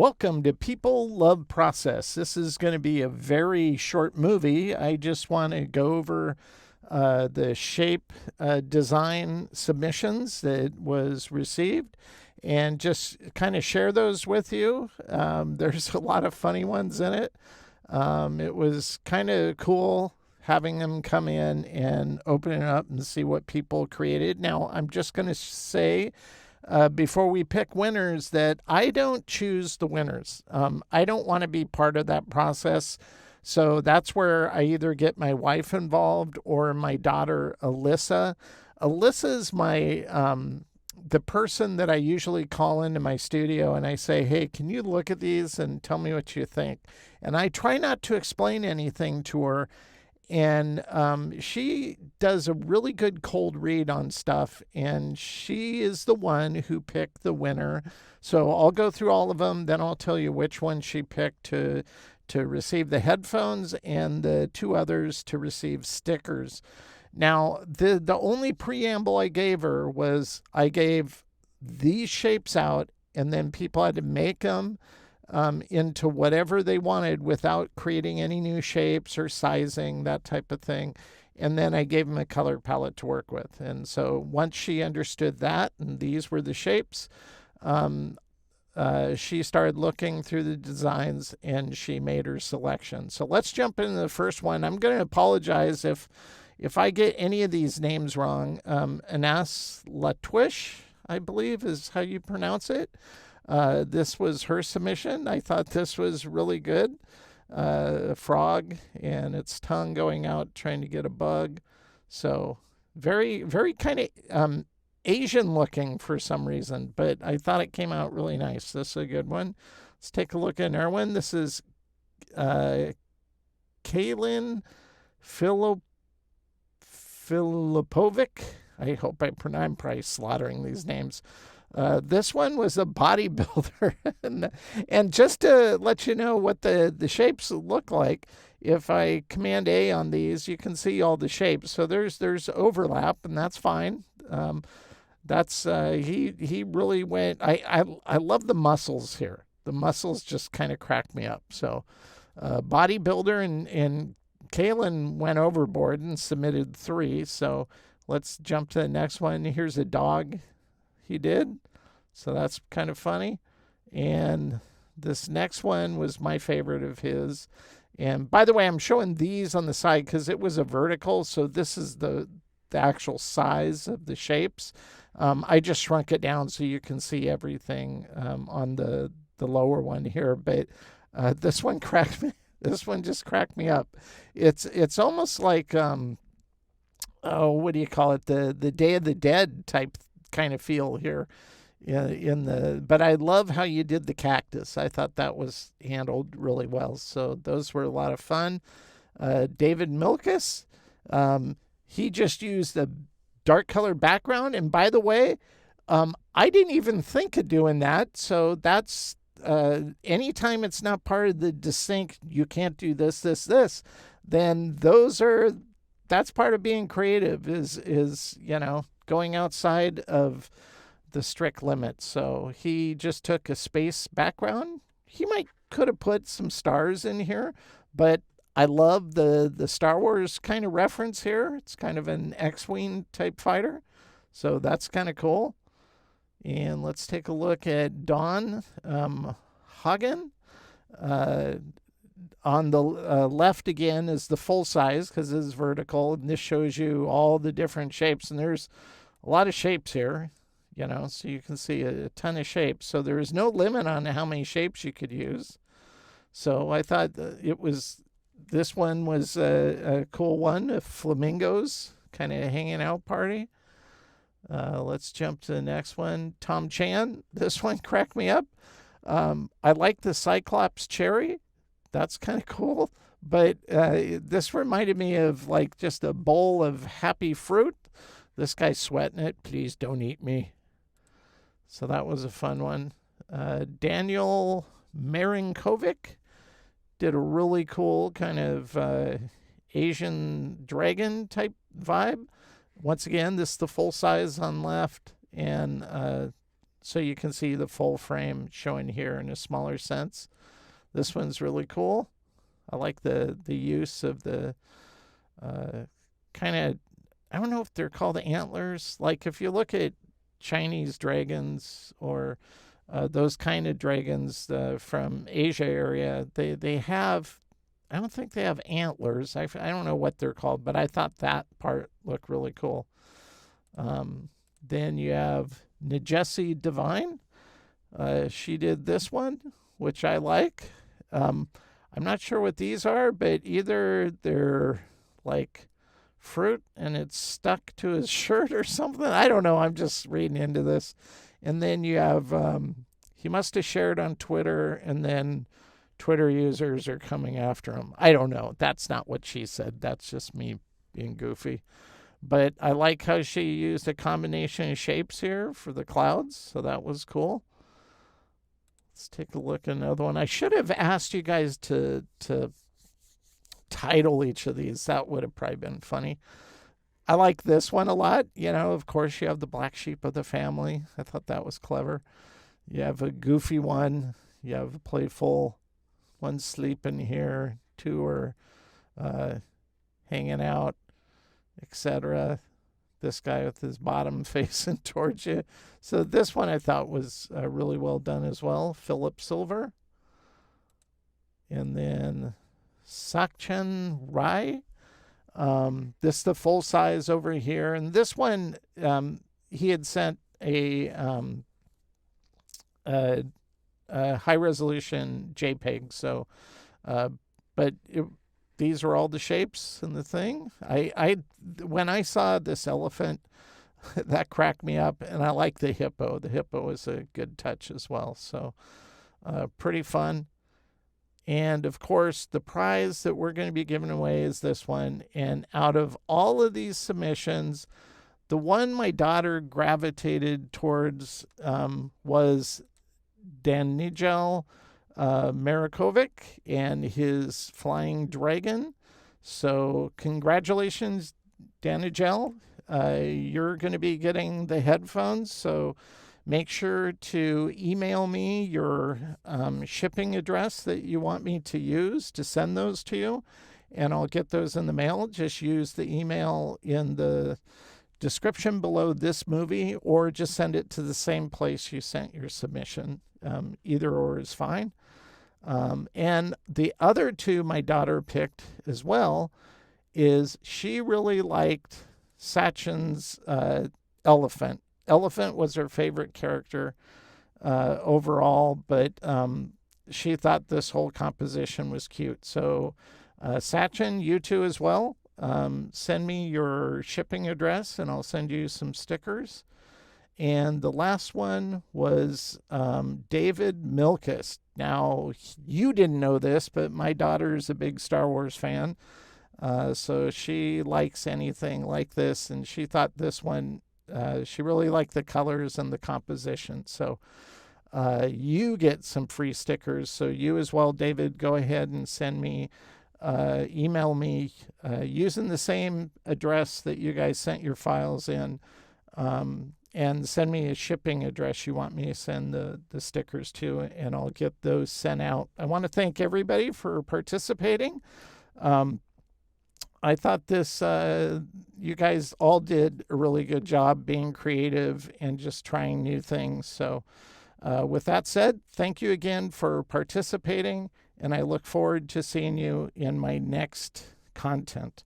Welcome to People Love Process. This is going to be a very short movie. I just want to go over the shape design submissions that was received and just kind of share those with you. There's a lot of funny ones in it. It was kind of cool having them come in and open it up and see what people created. Now, I'm just going to say before we pick winners that I don't choose the winners. I don't want to be part of that process. So that's where I either get my wife involved or my daughter, Alyssa. Alyssa's the person that I usually call into my studio and I say, hey, can you look at these and tell me what you think? And I try not to explain anything to her. And she does a really good cold read on stuff, and she is the one who picked the winner. So I'll go through all of them, then I'll tell you which one she picked to receive the headphones and the two others to receive stickers. Now, the only preamble I gave her was I gave these shapes out, and then people had to make them into whatever they wanted without creating any new shapes or sizing, that type of thing. And then I gave them a color palette to work with. And so once she understood that, and these were the shapes, she started looking through the designs and she made her selection. So let's jump into the first one. I'm going to apologize if I get any of these names wrong. Anas Latwish, I believe is how you pronounce it. This was her submission. I thought this was really good. A frog and its tongue going out trying to get a bug. So very, very kind of Asian looking for some reason, but I thought it came out really nice. This is a good one. Let's take a look at our one. This is Kaylin Filipovic. I hope I'm probably slaughtering these names. This one was a bodybuilder. and just to let you know what the shapes look like, if I Command A on these, you can see all the shapes. So there's overlap, and that's fine. He really went. I love the muscles here. The muscles just kind of crack me up. So bodybuilder and Kaylin went overboard and submitted 3. So let's jump to the next one. Here's a dog. He did. So that's kind of funny. And this next one was my favorite of his. And by the way, I'm showing these on the side because it was a vertical. So this is the actual size of the shapes. I just shrunk it down so you can see everything on the lower one here. But this one cracked me. This one just cracked me up. It's almost like what do you call it? The Day of the Dead type kind of feel here but I love how you did the cactus. I thought that was handled really well. So those were a lot of fun. David Milkus, he just used a dark color background. And by the way, I didn't even think of doing that. So that's anytime it's not part of the distinct, you can't do this, then that's part of being creative is going outside of the strict limits. So he just took a space background. He could have put some stars in here, but I love the Star Wars kind of reference here. It's kind of an X-Wing type fighter. So that's kind of cool. And let's take a look at Don Hagen. On the left again is the full size because it's vertical. And this shows you all the different shapes. And there's a lot of shapes here, so you can see a ton of shapes. So there is no limit on how many shapes you could use. So I thought this one was a cool one, flamingos kind of hanging out party. Let's jump to the next one. Tom Chan. This one cracked me up. I like the Cyclops cherry. That's kind of cool. But this reminded me of like just a bowl of happy fruit. This guy's sweating it. Please don't eat me. So that was a fun one. Daniel Marinkovic did a really cool kind of Asian dragon type vibe. Once again, this is the full size on left, and so you can see the full frame showing here in a smaller sense. This one's really cool. I like the use of the kind of, I don't know if they're called antlers. Like if you look at Chinese dragons or those kind of dragons from Asia area, they have, I don't think they have antlers. I don't know what they're called, but I thought that part looked really cool. Then you have Najessi Divine. She did this one, which I like. I'm not sure what these are, but either they're like fruit and it's stuck to his shirt or something. I don't know. I'm just reading into this. And then you have, he must have shared on Twitter, and then Twitter users are coming after him. I don't know. That's not what she said. That's just me being goofy. But I like how she used a combination of shapes here for the clouds. So that was cool. Let's take a look at another one. I should have asked you guys to title each of these. That would have probably been funny. I like this one a lot. You know, of course, you have the black sheep of the family. I thought that was clever. You have a goofy one. You have a playful one sleeping here. Two are hanging out, etc. This guy with his bottom facing towards you. So this one I thought was really well done as well. Philip Silver. And then Sakchen Rai. This is the full size over here. And this one, he had sent a high resolution JPEG. So, but these are all the shapes in the thing. When I saw this elephant, that cracked me up, and I like the hippo. The hippo is a good touch as well. So, pretty fun. And of course, the prize that we're going to be giving away is this one. And out of all of these submissions, the one my daughter gravitated towards was Danijel Marikovic and his Flying Dragon. So congratulations, Danijel. You're going to be getting the headphones. So make sure to email me your shipping address that you want me to use to send those to you, and I'll get those in the mail. Just use the email in the description below this movie, or just send it to the same place you sent your submission. Either or is fine. And the other two my daughter picked as well is she really liked Sachin's elephant. Elephant was her favorite character overall, but she thought this whole composition was cute. So Sachin, you too as well. Send me your shipping address and I'll send you some stickers. And the last one was David Milkis. Now, you didn't know this, but my daughter is a big Star Wars fan. So she likes anything like this, and she thought this one, she really liked the colors and the composition. So you get some free stickers. So you as well, David, go ahead and send me, email me using the same address that you guys sent your files in. And send me a shipping address you want me to send the stickers to, and I'll get those sent out. I want to thank everybody for participating. I thought this, you guys all did a really good job being creative and just trying new things. So with that said, thank you again for participating, and I look forward to seeing you in my next content.